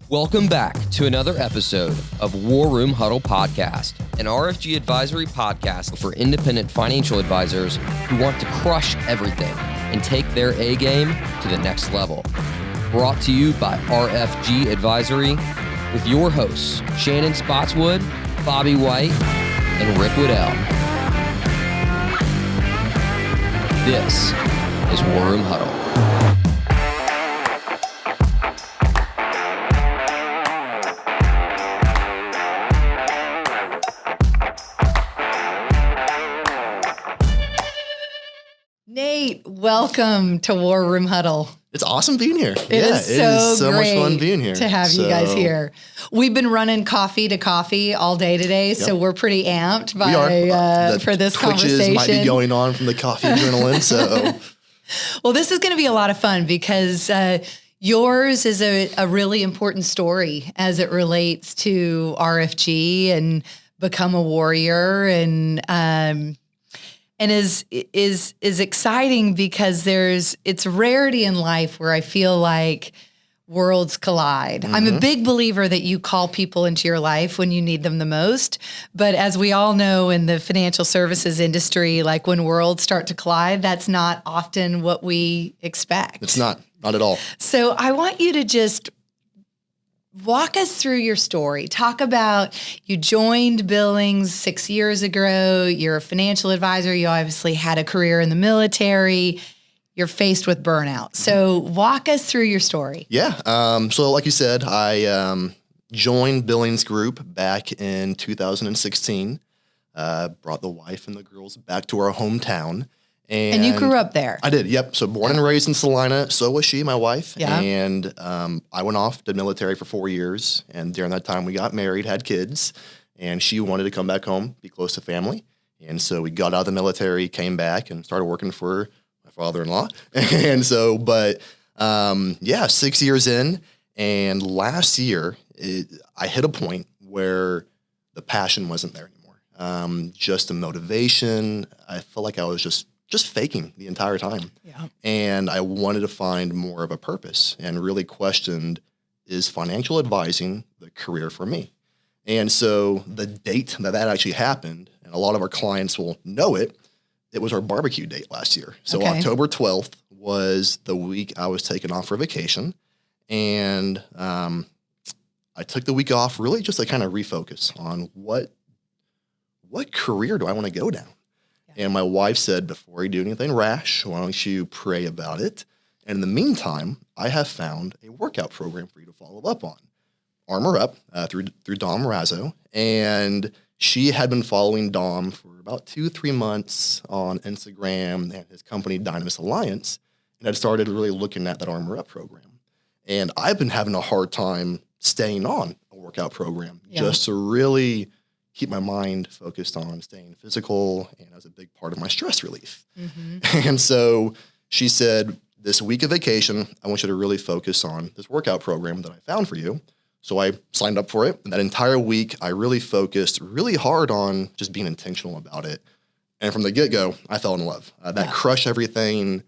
Welcome back to another episode of War Room Huddle Podcast, an RFG advisory podcast for independent financial advisors who want to crush everything and take their A game to the next level. Brought to you by RFG Advisory with your hosts, Shannon Spotswood, Bobby White, and Rick Waddell. This is War Room Huddle. Nate, welcome to War Room Huddle. It's awesome being here. It is so much fun being here to have you guys here. We've been running coffee to coffee all day today, so we're pretty amped for this conversation. Might be going on from the coffee adrenaline. So, well, this is going to be a lot of fun because yours is a really important story as it relates to RFG and become a warrior and is exciting because it's rarity in life where I feel like worlds collide. Mm-hmm. I'm a big believer that you call people into your life when you need them the most. But as we all know in the financial services industry, like when worlds start to collide, that's not often what we expect. It's not at all. So I want you to just walk us through your story. Talk about you joined Billings 6 years ago. You're a financial advisor. You obviously had a career in the military. You're faced with burnout. So walk us through your story. Yeah. So like you said, I joined Billings Group back in 2016. Brought the wife and the girls back to our hometown. And you grew up there? I did, yep. So born and raised in Salina, so was she, my wife. Yeah. And I went off to the military for 4 years. And during that time, we got married, had kids. And she wanted to come back home, be close to family. And so we got out of the military, came back, and started working for my father-in-law. And so, 6 years in. And last year, I hit a point where the passion wasn't there anymore. Just the motivation. I felt like I was just faking the entire time. Yeah. And I wanted to find more of a purpose and really questioned, is financial advising the career for me? And so the date that actually happened, and a lot of our clients will know it was our barbecue date last year. So October 12th was the week I was taking off for vacation. And I took the week off really just to kind of refocus on what career do I want to go down? And my wife said, before you do anything rash, why don't you pray about it? And in the meantime, I have found a workout program for you to follow up on. Armor Up through Dom Raso. And she had been following Dom for about 2-3 months on Instagram and his company, Dynamis Alliance, and had started really looking at that Armor Up program. And I've been having a hard time staying on a workout program just to really keep my mind focused on staying physical, and as a big part of my stress relief. Mm-hmm. And so she said, this week of vacation, I want you to really focus on this workout program that I found for you. So I signed up for it. And that entire week, I really focused really hard on just being intentional about it. And from the get-go, I fell in love. That crush everything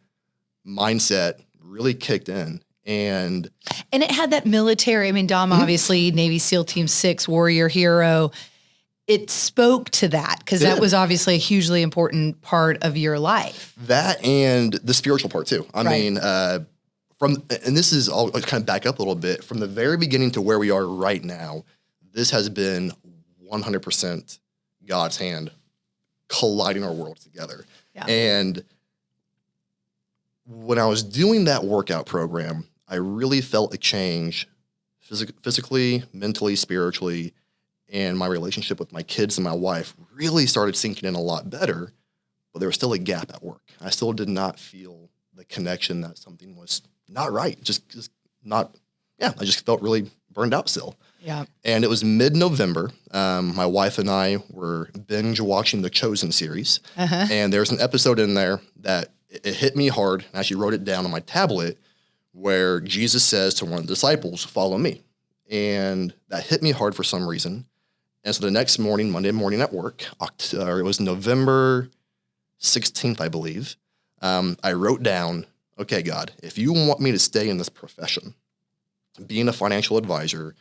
mindset really kicked in. And it had that military, I mean, Dom, obviously, Navy SEAL Team 6, warrior hero. It spoke to that because that was obviously a hugely important part of your life. That and the spiritual part too. I mean, and this is all kind of back up a little bit from the very beginning to where we are right now. This has been 100% God's hand colliding our worlds together. Yeah. And when I was doing that workout program, I really felt a change physically, mentally, spiritually. And my relationship with my kids and my wife really started sinking in a lot better, but there was still a gap at work. I still did not feel the connection that something was not right. Just not, I just felt really burned out still. Yeah. And it was mid-November. My wife and I were binge watching the Chosen series. Uh-huh. And there's an episode in there that it hit me hard. I actually wrote it down on my tablet where Jesus says to one of the disciples, "Follow me." And that hit me hard for some reason. And so the next morning, Monday morning at work, it was November 16th, I believe, I wrote down, okay, God, if you want me to stay in this profession, being a financial advisor,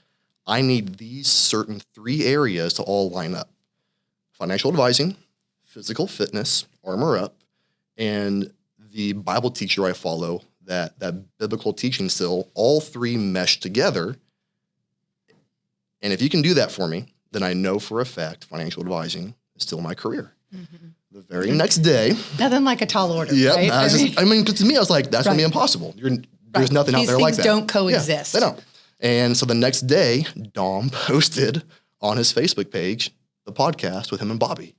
I need these certain 3 areas to all line up. Financial advising, physical fitness, armor up, and the Bible teacher I follow, that biblical teaching still, all 3 mesh together. And if you can do that for me, then I know for a fact financial advising is still my career. Mm-hmm. The very next day. Nothing like a tall order, yeah, right? I mean, to me, I was like, that's going to be impossible. There's nothing out there like that. These things don't coexist. Yeah, they don't. And so the next day, Dom posted on his Facebook page the podcast with him and Bobby.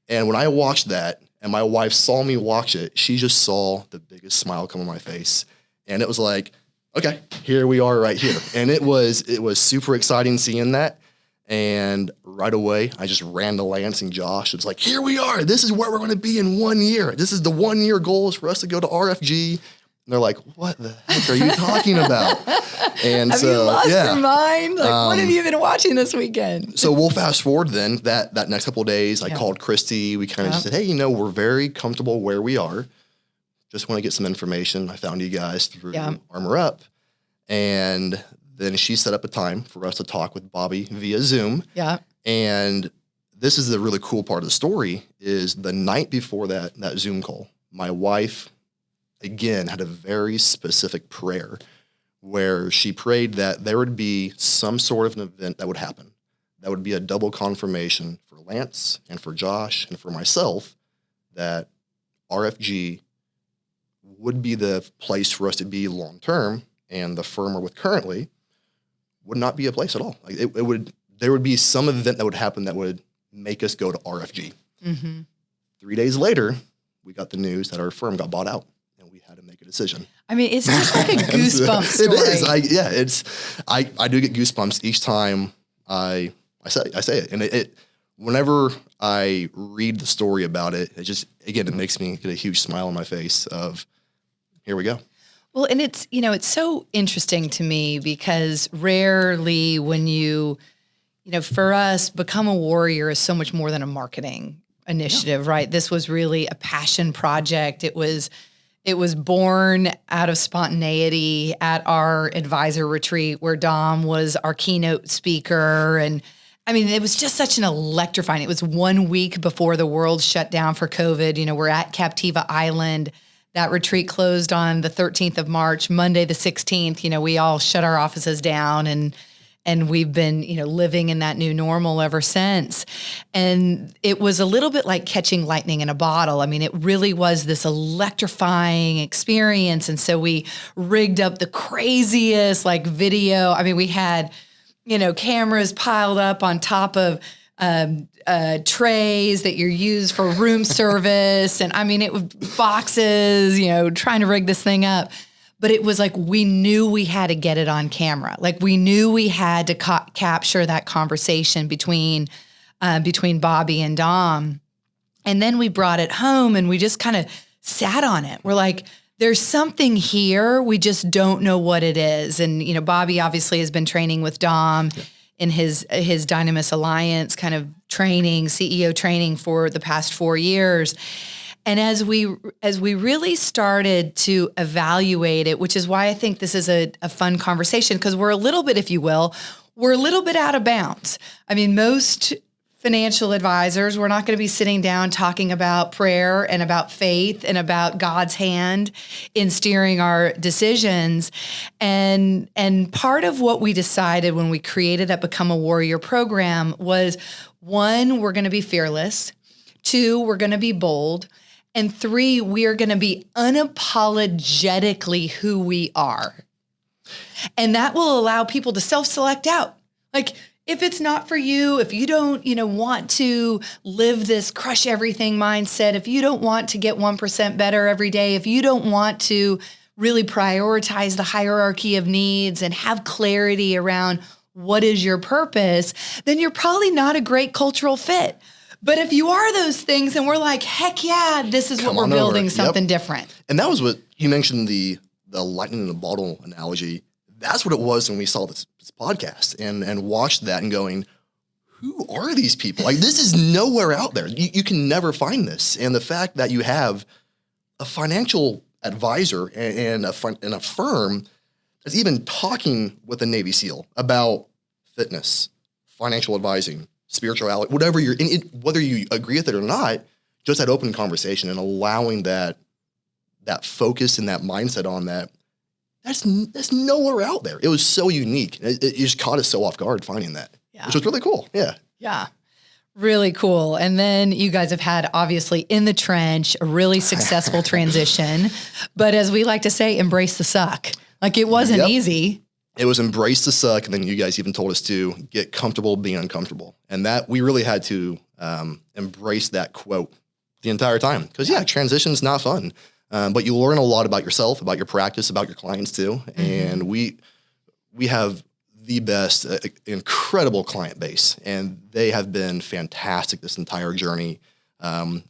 And when I watched that, and my wife saw me watch it, she just saw the biggest smile come on my face. And it was like, okay, here we are right here. And it was super exciting seeing that. And right away, I just ran to Lance and Josh. It's like, here we are. This is where we're going to be in 1 year. This is the 1 year goal is for us to go to RFG. And they're like, what the heck are you talking about? And have you lost your mind? Like, what have you been watching this weekend? So we'll fast forward then. That next couple of days, I called Christy. We kind of just said, hey, we're very comfortable where we are. Just want to get some information. I found you guys through Armor Up. And then she set up a time for us to talk with Bobby via Zoom. Yeah. And this is the really cool part of the story is the night before that Zoom call, my wife, again, had a very specific prayer where she prayed that there would be some sort of an event that would happen. That would be a double confirmation for Lance and for Josh and for myself that RFG would be the place for us to be long term, and the firm we're with currently would not be a place at all. Like there would be some event that would happen that would make us go to RFG. Mm-hmm. 3 days later, we got the news that our firm got bought out. We had to make a decision. I mean, it's just like a goosebump story. It is. I do get goosebumps each time I say it. And whenever I read the story about it, it makes me get a huge smile on my face of, here we go. Well, and it's so interesting to me because rarely when for us, Become a Warrior is so much more than a marketing initiative, right? This was really a passion project. It was born out of spontaneity at our advisor retreat where Dom was our keynote speaker. And I mean, it was just such an electrifying. It was 1 week before the world shut down for COVID. We're at Captiva Island. That retreat closed on the 13th of March, Monday the 16th. We all shut our offices down and we've been, living in that new normal ever since. And it was a little bit like catching lightning in a bottle. I mean, it really was this electrifying experience. And so we rigged up the craziest video. I mean, we had, cameras piled up on top of trays that you're used for room service. And I mean, it was boxes, trying to rig this thing up. But it was like we knew we had to get it on camera. Like we knew we had to capture that conversation between Bobby and Dom. And then we brought it home and we just kind of sat on it. We're like, there's something here. We just don't know what it is. And, Bobby obviously has been training with Dom in his Dynamis Alliance kind of training, CEO training for the past 4 years. And as we really started to evaluate it, which is why I think this is a fun conversation, because we're a little bit, if you will, we're a little bit out of bounds. I mean, most financial advisors, we're not going to be sitting down talking about prayer and about faith and about God's hand in steering our decisions. And part of what we decided when we created that Become a Warrior program was, 1, we're going to be fearless. 2, we're going to be bold. And 3, we are going to be unapologetically who we are. And that will allow people to self-select out. Like, if it's not for you, if you don't, want to live this crush everything mindset, if you don't want to get 1% better every day, if you don't want to really prioritize the hierarchy of needs and have clarity around what is your purpose, then you're probably not a great cultural fit. But if you are those things, and we're like, heck yeah, this is what we're building, something different. And that was what you mentioned, the lightning in a bottle analogy. That's what it was when we saw this podcast and watched that and going, who are these people? Like, this is nowhere out there. You can never find this. And the fact that you have a financial advisor and a firm is even talking with a Navy SEAL about fitness, financial advising, spirituality, whatever whether you agree with it or not, just that open conversation and allowing that focus and that mindset on that. That's nowhere out there. It was so unique. It just caught us so off guard finding that, which was really cool. Yeah. Yeah. Really cool. And then you guys have had, obviously, in the trench, a really successful transition. But as we like to say, embrace the suck. Like, it wasn't easy. It was embrace the suck. And then you guys even told us to get comfortable being uncomfortable. And that we really had to embrace that quote the entire time. Because, transition's not fun. But you learn a lot about yourself, about your practice, about your clients too. Mm-hmm. And we have the best, incredible client base, and they have been fantastic this entire journey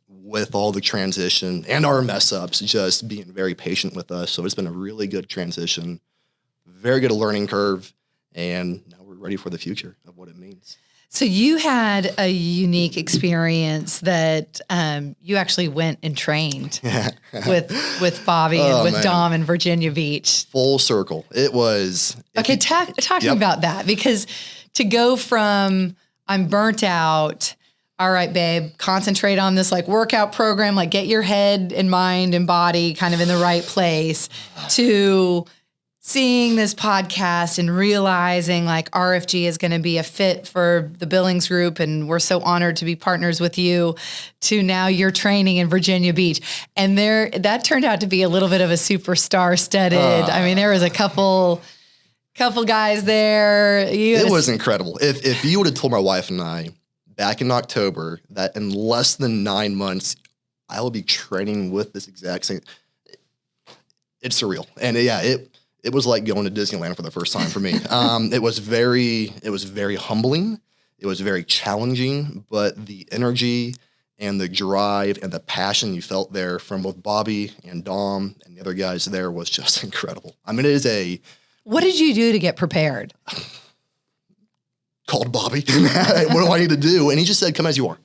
with all the transition and our mess ups, just being very patient with us. So it's been a really good transition, very good learning curve, and now we're ready for the future of what it means. So you had a unique experience that you actually went and trained with Bobby and with Dom in Virginia Beach. Full circle. It was. Okay, talk to me about that, because to go from I'm burnt out, all right, babe, concentrate on this like workout program, like get your head and mind and body kind of in the right place, to seeing this podcast and realizing like RFG is going to be a fit for the Billings Group, and we're so honored to be partners with you, to now you're training in Virginia Beach. And that turned out to be a little bit of a superstar studded. I mean, there was a couple guys there. It was incredible. If you would have told my wife and I back in October that in less than 9 months, I will be training with this exact same, it's surreal. And it was like going to Disneyland for the first time for me. It was very humbling. It was very challenging, but the energy and the drive and the passion you felt there from both Bobby and Dom and the other guys there was just incredible. I mean, What did you do to get prepared? Called Bobby. What do I need to do? And he just said, come as you are.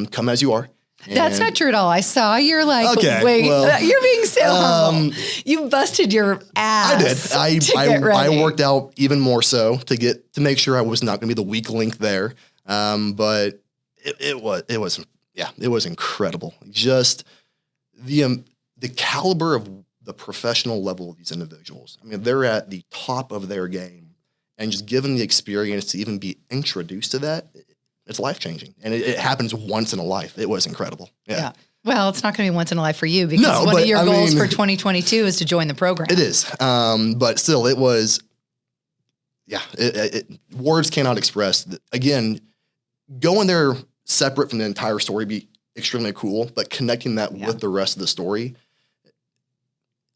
Come as you are. That's not true at all. I saw you're like, wait, you're being so humble. You busted your ass. I did. I worked out even more so to make sure I was not going to be the weak link there. But it was incredible. Just the caliber of the professional level of these individuals. I mean, they're at the top of their game, and just given the experience to even be introduced to that, it's life-changing, and it happens once in a life. It was incredible. Yeah. Well, it's not going to be once in a life for you, because one of your goals for 2022 is to join the program. It is. But still, it was, words cannot express. Again, going there separate from the entire story would be extremely cool, but connecting that with the rest of the story,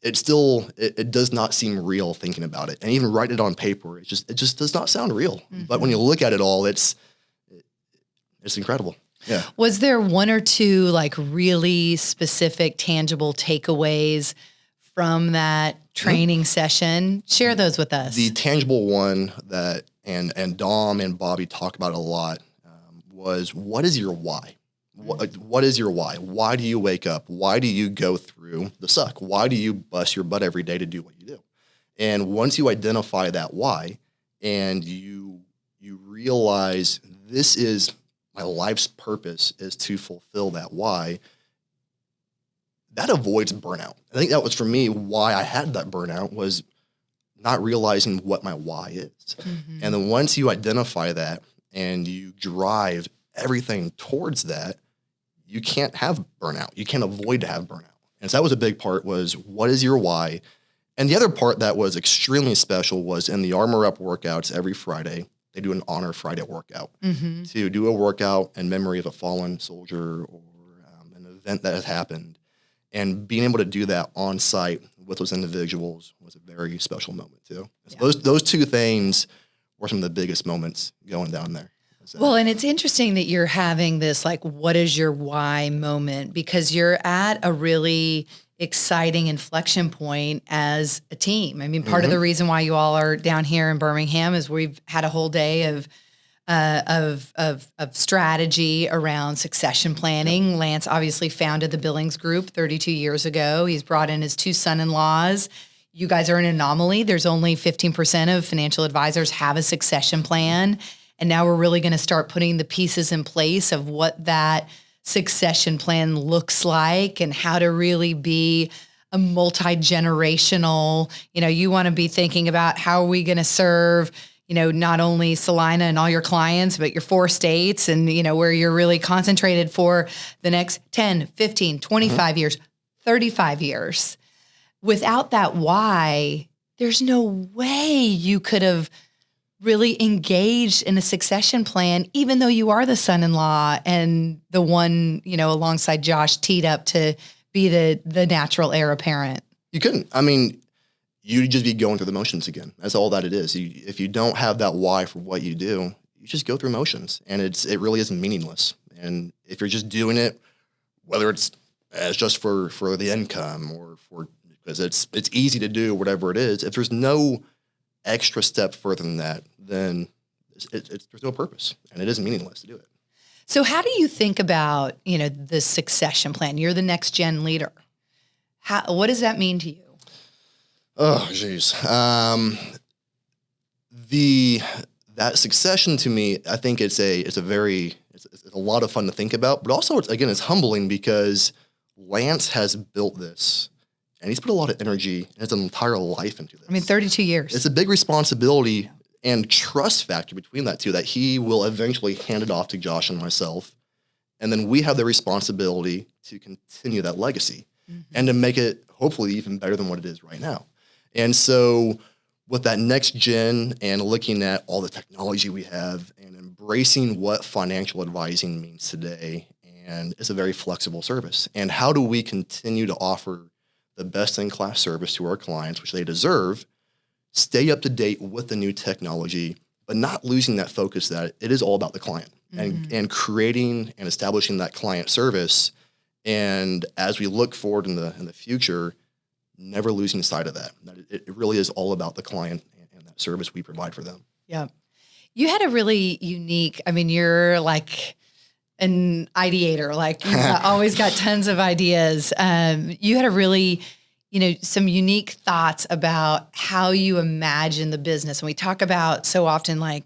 it does not seem real thinking about it. And even writing it on paper, it just does not sound real. Mm-hmm. But when you look at it all, it's incredible. Yeah. Was there one or two like really specific, tangible takeaways from that training session? Share those with us. The tangible one that, and Dom and Bobby talk about it a lot, was, what is your why? What is your why? Why do you wake up? Why do you go through the suck? Why do you bust your butt every day to do what you do? And once you identify that why, and you realize this is my life's purpose, is to fulfill that why, that avoids burnout. I think that was, for me, why I had that burnout, was not realizing what my why is. Mm-hmm. And then once you identify that and you drive everything towards that, you can't have burnout. You can't avoid to have burnout. And so that was a big part, was what is your why? And the other part that was extremely special was in the Armor Up workouts every Friday, they do an Honor Friday workout, mm-hmm. to do a workout in memory of a fallen soldier or an event that has happened. And being able to do that on site with those individuals was a very special moment too. So those two things were some of the biggest moments going down there. Well, and it's interesting that you're having this like, what is your why moment, because you're at a really exciting inflection point as a team. I mean, part of the reason why you all are down here in Birmingham is we've had a whole day of strategy around succession planning. Lance obviously founded the Billings Group 32 years ago. He's brought in his two son-in-laws. you guys are an anomaly. There's only 15% of financial advisors have a succession plan. And now we're really going to start putting the pieces in place of what that succession plan looks like and how to really be a multi-generational, you want to be thinking about how are we going to serve, not only Salina and all your clients, but your 4 states and, where you're really concentrated for the next 10, 15, 25 years, 35 years. Without that why, there's no way you could have really engaged in a succession plan, even though you are the son-in-law and the one, alongside Josh teed up to be the natural heir apparent. You couldn't. I mean, you'd just be going through the motions again. That's all that it is. If you don't have that why for what you do, you just go through motions, and it really is meaningless. And if you're just doing it, whether it's as just for the income or because it's easy to do whatever it is, if there's no extra step further than that, then there's no purpose, and it is meaningless to do it. So how do you think about, the succession plan? You're the next gen leader. What does that mean to you? Oh, geez. That succession to me, I think it's a lot of fun to think about, but also it's humbling because Lance has built this and he's put a lot of energy and his entire life into this. 32 years. It's a big responsibility and trust factor between that two that he will eventually hand it off to Josh and myself. And then we have the responsibility to continue that legacy and to make it hopefully even better than what it is right now. And so with that next gen and looking at all the technology we have and embracing what financial advising means today, and it's a very flexible service. And how do we continue to offer the best-in-class service to our clients, which they deserve, stay up to date with the new technology, but not losing that focus that it is all about the client and creating and establishing that client service. And as we look forward in the future, never losing sight of that. It really is all about the client and that service we provide for them. Yeah. You had a really unique, you're like an ideator, like you've always got tons of ideas. You had a really, some unique thoughts about how you imagine the business. And we talk about so often, let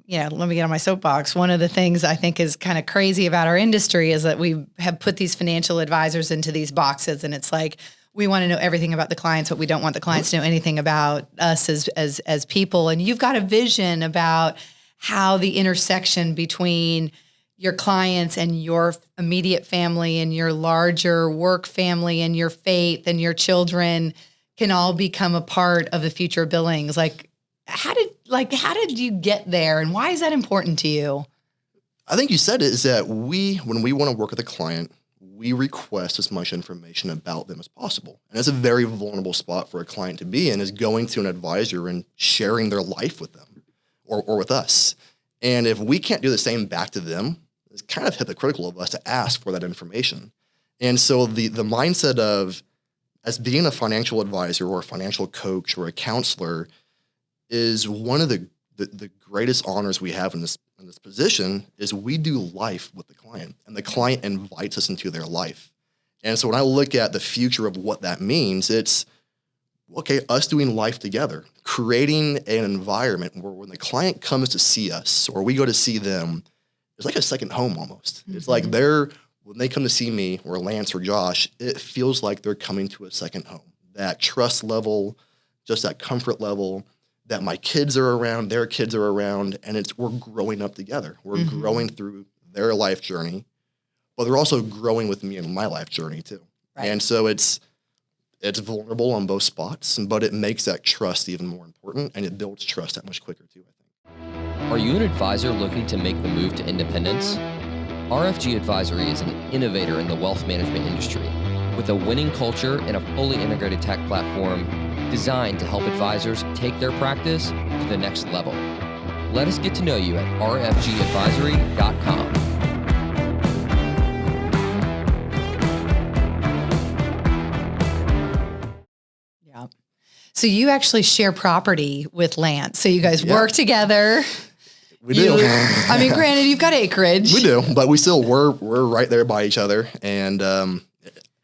me get on my soapbox. One of the things I think is kind of crazy about our industry is that we have put these financial advisors into these boxes, and it's like, we want to know everything about the clients, but we don't want the clients to know anything about us as people. And you've got a vision about how the intersection between your clients and your immediate family and your larger work family and your faith and your children can all become a part of the future of Billings. How did you get there, and why is that important to you? I think you said it, is that when we want to work with a client, we request as much information about them as possible. And it's a very vulnerable spot for a client to be in, is going to an advisor and sharing their life with them or with us. And if we can't do the same back to them, it's kind of hypocritical of us to ask for that information. And so the mindset of, as being a financial advisor or a financial coach or a counselor, is one of the greatest honors we have in this position, is we do life with the client, and the client invites us into their life. And so when I look at the future of what that means, it's, okay, us doing life together, creating an environment where when the client comes to see us or we go to see them, it's like a second home almost. It's like when they come to see me or Lance or Josh, it feels like they're coming to a second home. That trust level, just that comfort level, that my kids are around, their kids are around, and we're growing up together. We're growing through their life journey, but they're also growing with me in my life journey too. Right. And so it's vulnerable on both spots, but it makes that trust even more important, and it builds trust that much quicker too, I think. Are you an advisor looking to make the move to independence? RFG Advisory is an innovator in the wealth management industry with a winning culture and a fully integrated tech platform designed to help advisors take their practice to the next level. Let us get to know you at rfgadvisory.com. Yeah. So you actually share property with Lance. So you guys work together. We do. Granted, you've got acreage. We do, but we're right there by each other. And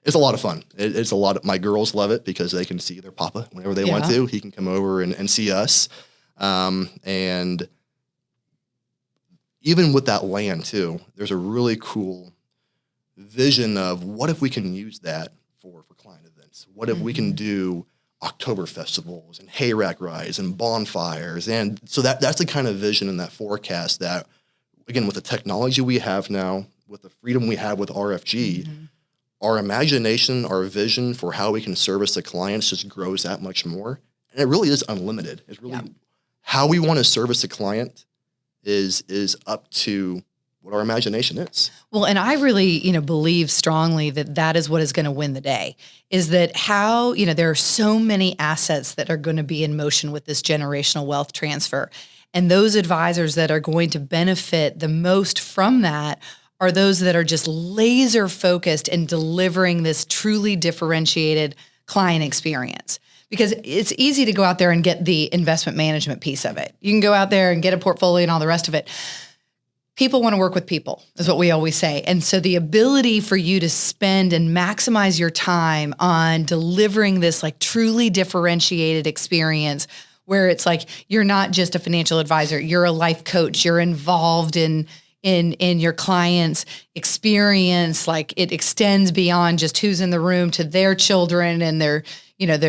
It's a lot of fun. It's a lot of, my girls love it because they can see their papa whenever they want to. He can come over and see us. And even with that land too, there's a really cool vision of what if we can use that for client events? What if we can do October festivals and hayrack rides and bonfires? And so that's the kind of vision and that forecast that, again, with the technology we have now, with the freedom we have with RFG, our imagination, our vision for how we can service the clients just grows that much more. And it really is unlimited. It's really how we want to service the client is up to what our imagination is. Well, and I really, believe strongly that is what is going to win the day, is that how, there are so many assets that are going to be in motion with this generational wealth transfer. And those advisors that are going to benefit the most from that are those that are just laser focused in delivering this truly differentiated client experience. Because it's easy to go out there and get the investment management piece of it. You can go out there and get a portfolio and all the rest of it. People want to work with people, is what we always say. And so the ability for you to spend and maximize your time on delivering this like truly differentiated experience where it's like you're not just a financial advisor, you're a life coach, you're involved in your client's experience, like it extends beyond just who's in the room to their children and their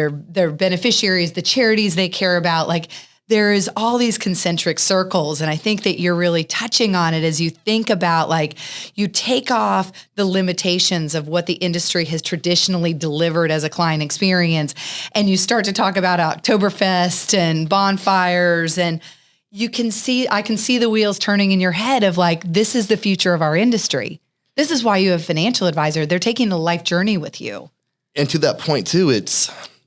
beneficiaries, the charities they care about. Like there is all these concentric circles. And I think that you're really touching on it as you think about like you take off the limitations of what the industry has traditionally delivered as a client experience. And you start to talk about Oktoberfest and bonfires, and I can see the wheels turning in your head of like, this is the future of our industry. This is why you have a financial advisor. They're taking a life journey with you. And to that point too,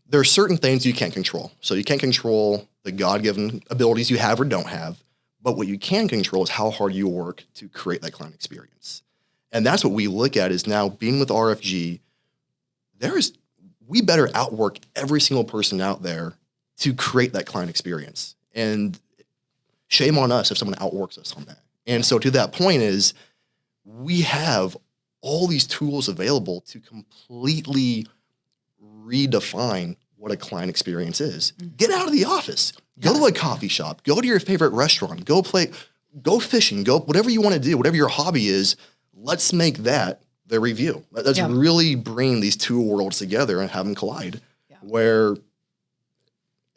there are certain things you can't control. So you can't control the God-given abilities you have or don't have, but what you can control is how hard you work to create that client experience. And that's what we look at is now being with RFG, we better outwork every single person out there to create that client experience. And shame on us if someone outworks us on that. And so to that point is we have all these tools available to completely redefine what a client experience is. Get out of the office, go to a coffee shop, go to your favorite restaurant, go fishing, go whatever you want to do, whatever your hobby is. Let's make that the review. Let's really bring these two worlds together and have them collide where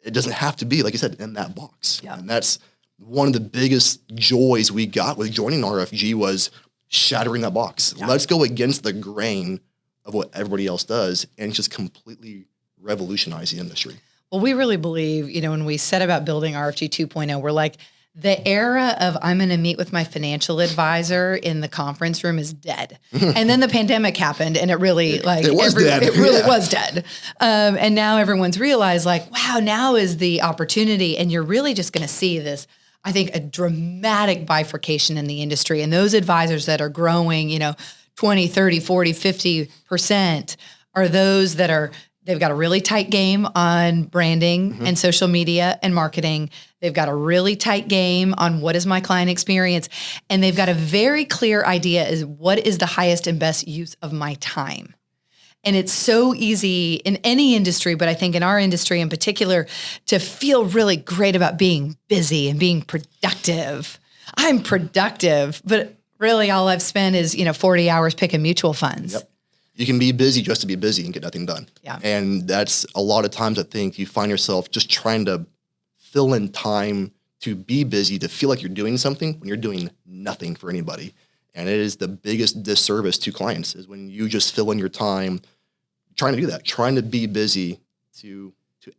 it doesn't have to be, like you said, in that box. Yeah. And that's one of the biggest joys we got with joining RFG was shattering that box. Yeah. Let's go against the grain of what everybody else does and just completely revolutionize the industry. Well, we really believe, when we set about building RFG 2.0, we're like, the era of I'm going to meet with my financial advisor in the conference room is dead. And then the pandemic happened and it really was dead. And now everyone's realized like, wow, now is the opportunity. And you're really just going to see this, I think, a dramatic bifurcation in the industry. And those advisors that are growing, 20, 30, 40, 50% are those that they've got a really tight game on branding and social media and marketing. They've got a really tight game on what is my client experience. And they've got a very clear idea is what is the highest and best use of my time. And it's so easy in any industry, but I think in our industry in particular, to feel really great about being busy and being productive. I'm productive, but really all I've spent is, 40 hours picking mutual funds. Yep. You can be busy just to be busy and get nothing done. Yeah. And that's a lot of times I think you find yourself just trying to fill in time to be busy, to feel like you're doing something when you're doing nothing for anybody. And it is the biggest disservice to clients is when you just fill in your time trying to do that, trying to be busy to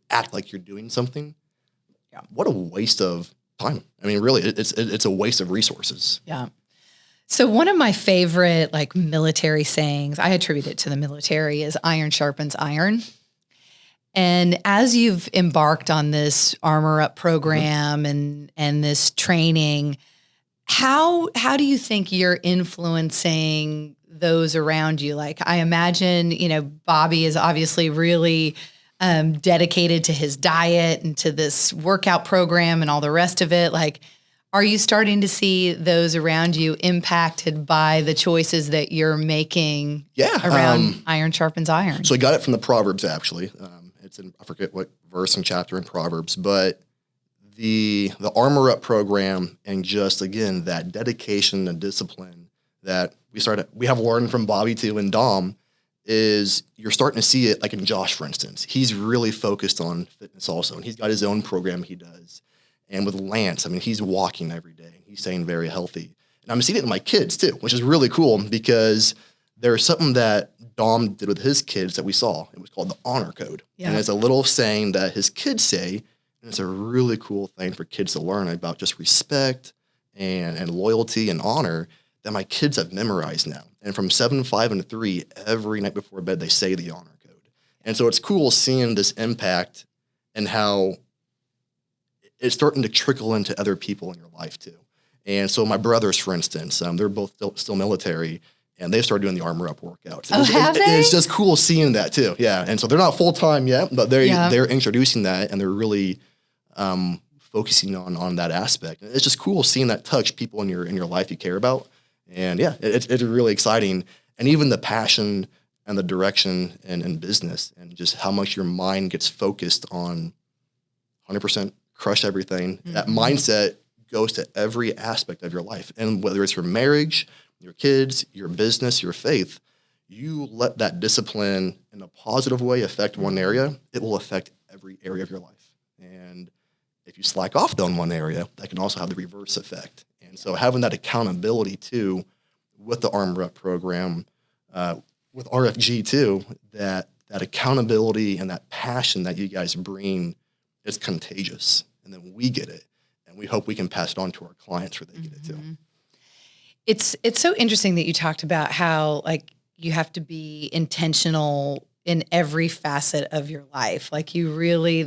act like you're doing something. Yeah. What a waste of time. I mean, really, it's a waste of resources. Yeah. So one of my favorite military sayings, I attribute it to the military, is iron sharpens iron. And as you've embarked on this Armor Up program and this training, how do you think you're influencing those around you? Like I imagine, Bobby is obviously really dedicated to his diet and to this workout program and all the rest of it. Like, Are you starting to see those around you impacted by the choices that you're making around iron sharpens iron? So I got it from the Proverbs, actually. It's in, I forget what verse and chapter in Proverbs, but the Armor Up program and just, again, that dedication and discipline that we have learned from Bobby too and Dom is you're starting to see it like in Josh, for instance. He's really focused on fitness also, and he's got his own program he does. And with Lance, I mean, he's walking every day. He's staying very healthy. And I'm seeing it in my kids too, which is really cool because there's something that Dom did with his kids that we saw. It was called the honor code. Yeah. And it's a little saying that his kids say, and it's a really cool thing for kids to learn about just respect and loyalty and honor that my kids have memorized now. And from 7, 5, and 3, every night before bed, they say the honor code. And so it's cool seeing this impact and how it's starting to trickle into other people in your life too. And so my brothers, for instance, they're both still military, and they've started doing the Armor Up workouts. It's just cool seeing that too. Yeah. And so they're not full-time yet, but they're introducing that, and they're really focusing on that aspect. It's just cool seeing that touch people in your life you care about. And yeah, it's really exciting. And even the passion and the direction in business and just how much your mind gets focused on 100% crush everything. Mm-hmm. That mindset goes to every aspect of your life. And whether it's your marriage, your kids, your business, your faith, you let that discipline in a positive way affect one area, it will affect every area of your life. And if you slack off on one area, that can also have the reverse effect. And so having that accountability too, with the Armor Up program, with RFG too, that accountability and that passion that you guys bring is contagious. And then we get it. And we hope we can pass it on to our clients where they get it too. It's so interesting that you talked about how like you have to be intentional in every facet of your life. Like you really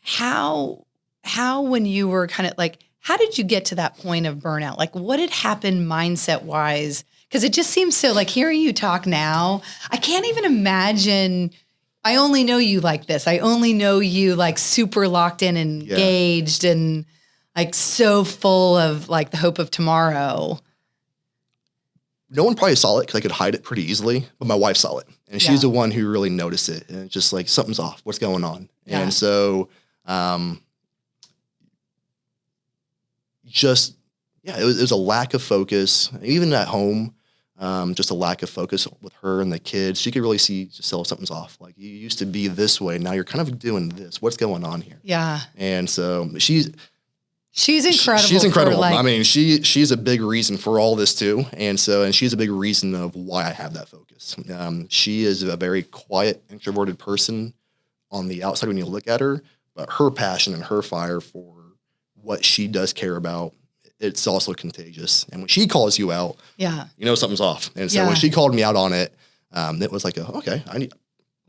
how when you were kind of like, how did you get to that point of burnout? Like what had happened mindset wise? Because it just seems so like hearing you talk now, I can't even imagine. I only know you like this. I only know you like super locked in and engaged and like so full of like the hope of tomorrow. No one probably saw it because I could hide it pretty easily, but my wife saw it. And she's the one who really noticed it. And it's just like, something's off. What's going on? Yeah. And so it was a lack of focus. Even at home, just a lack of focus with her and the kids. She could really see something's off. Like you used to be this way. Now you're kind of doing this. What's going on here? Yeah. And so she's incredible. She's incredible. I mean, she's a big reason for all this too. And she's a big reason of why I have that focus. She is a very quiet, introverted person on the outside when you look at her, but her passion and her fire for what she does care about, it's also contagious. And when she calls you out, you know something's off. And so when she called me out on it, it was like, okay, I need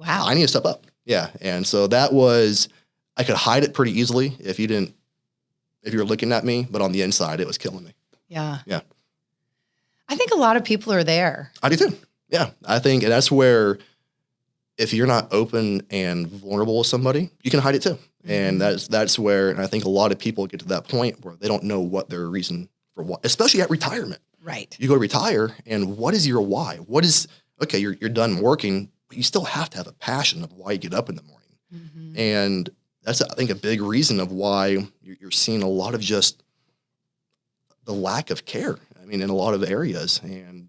to step up. Yeah. And so I could hide it pretty easily if you're looking at me, but on the inside, it was killing me. Yeah. Yeah. I think a lot of people are there. I do too. Yeah. I think that's where if you're not open and vulnerable with somebody, you can hide it too. Mm-hmm. And that's where, and I think a lot of people get to that point where they don't know what their reason for what, especially at retirement. Right. You go to retire and what is your why? Okay, you're done working, but you still have to have a passion of why you get up in the morning. Mm-hmm. And that's, I think, a big reason of why you're seeing a lot of just the lack of care. I mean, in a lot of areas. And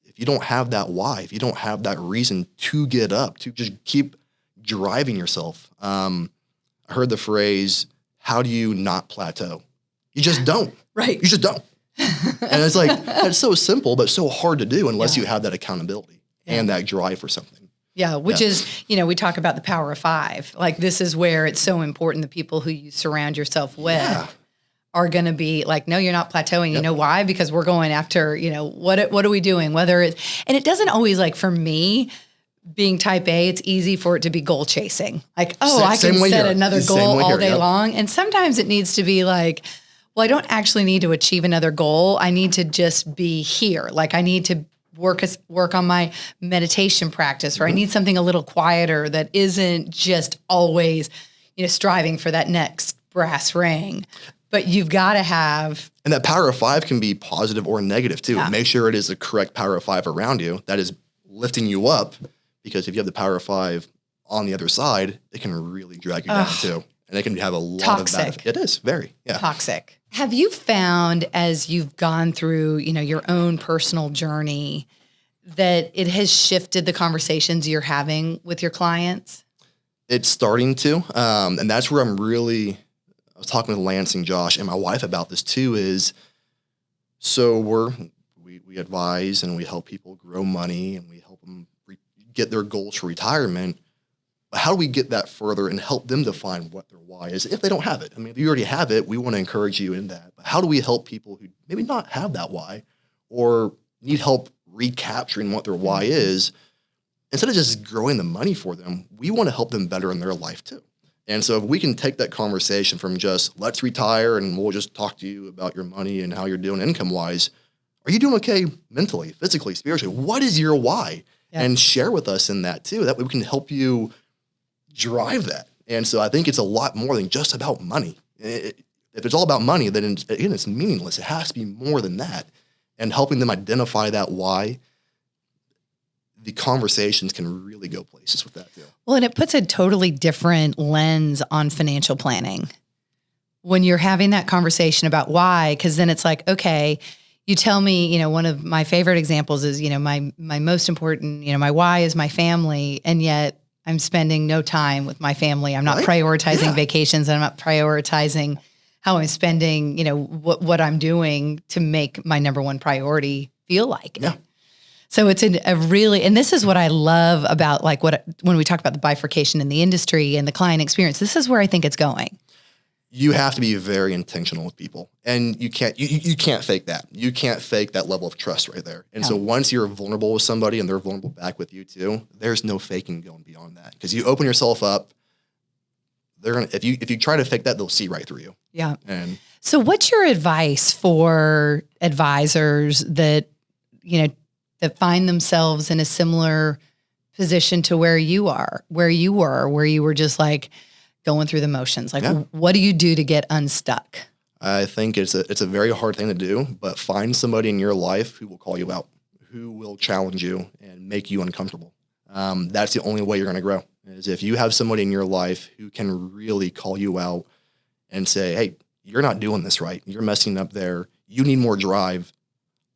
if you don't have that why, if you don't have that reason to get up, to just keep driving yourself. I heard the phrase, how do you not plateau? You just don't. Right. You just don't. And it's like, that's so simple, but so hard to do unless you have that accountability and that drive for something. Yeah, which is, we talk about the power of 5. Like, this is where it's so important the people who you surround yourself with are going to be like, no, you're not plateauing. You know why? Because we're going after, what are we doing? Whether it's, and it doesn't always, like, for me, being type A, it's easy for it to be goal chasing. Like, I can set another goal all day long. And sometimes it needs to be like, well, I don't actually need to achieve another goal. I need to just be here. Like, I need to work on my meditation practice, or I need something a little quieter that isn't just always, striving for that next brass ring, but you've got to have. And that power of 5 can be positive or negative too. Yeah. Make sure it is the correct power of 5 around you that is lifting you up, because if you have the power of 5 on the other side, it can really drag you down too. And it can have a lot of bad. It is very, toxic. Have you found as you've gone through, your own personal journey that it has shifted the conversations you're having with your clients? It's starting to. And that's where I was talking with Lance and Josh and my wife about this too, is so we advise and we help people grow money and we help them get their goals for retirement. But how do we get that further and help them define what their why is if they don't have it? I mean, if you already have it, we want to encourage you in that. But how do we help people who maybe not have that why or need help recapturing what their why is? Instead of just growing the money for them, we want to help them better in their life too. And so if we can take that conversation from just let's retire and we'll just talk to you about your money and how you're doing income-wise. Are you doing okay mentally, physically, spiritually? What is your why? Yeah. And share with us in that too. That way we can help you drive that. And so I think it's a lot more than just about money. If it's all about money, then it's meaningless. It has to be more than that. And helping them identify that why, the conversations can really go places with that too. Well, and it puts a totally different lens on financial planning when you're having that conversation about why, because then it's like, okay, you tell me, one of my favorite examples is, my most important, my why is my family. And yet I'm spending no time with my family. I'm not prioritizing vacations. And I'm not prioritizing how I'm spending, what I'm doing to make my number one priority feel like. Yeah. So it's a really, and this is what I love about when we talk about the bifurcation in the industry and the client experience, this is where I think it's going. You have to be very intentional with people, and you can't fake that. You can't fake that level of trust right there. And so once you're vulnerable with somebody and they're vulnerable back with you too, there's no faking going beyond that, because you open yourself up. If you try to fake that, they'll see right through you. Yeah. And so what's your advice for advisors that, that find themselves in a similar position to where you were just like going through the motions? What do you do to get unstuck? I think it's a very hard thing to do, but find somebody in your life who will call you out, who will challenge you and make you uncomfortable. That's the only way you're going to grow, is if you have somebody in your life who can really call you out and say, hey, you're not doing this right. You're messing up there. You need more drive.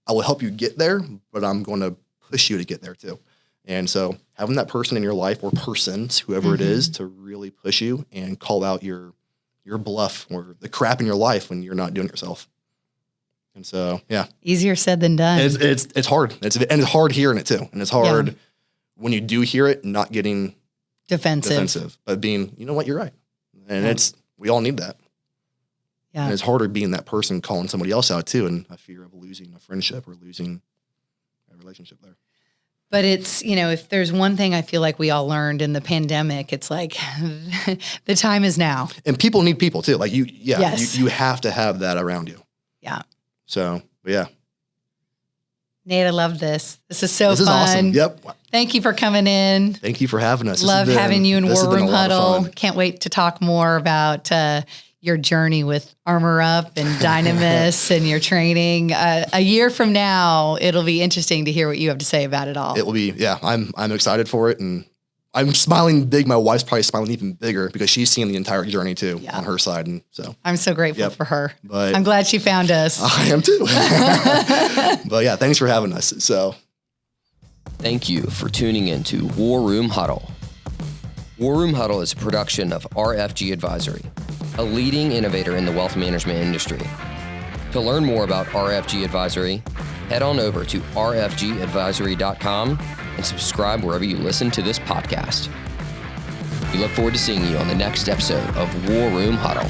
I will help you get there, but I'm going to push you to get there too. And so having that person in your life, or persons, whoever it is, to really push you and call out your bluff or the crap in your life when you're not doing it yourself. And so, yeah. Easier said than done. It's hard. And it's hard hearing it too. And it's hard when you do hear it, not getting defensive, but being, you know what, you're right. And we all need that. Yeah. And it's harder being that person calling somebody else out too, and a fear of losing a friendship or losing a relationship there. But it's, if there's one thing I feel like we all learned in the pandemic, it's like the time is now. And people need people too. Like you have to have that around you. Yeah. So, yeah. Nate, I love this. This is fun. This is awesome. Yep. Thank you for coming in. Thank you for having us. Love having you in War Room Huddle. Can't wait to talk more about your journey with Armor Up and Dynamis and your training. A year from now, it'll be interesting to hear what you have to say about it all. It will be, I'm excited for it, and I'm smiling big. My wife's probably smiling even bigger because she's seeing the entire journey too on her side, and so I'm so grateful for her. But I'm glad she found us. I am too. But yeah, thanks for having us. So, thank you for tuning in to War Room Huddle. War Room Huddle is a production of RFG Advisory, a leading innovator in the wealth management industry. To learn more about RFG Advisory, head on over to rfgadvisory.com and subscribe wherever you listen to this podcast. We look forward to seeing you on the next episode of War Room Huddle.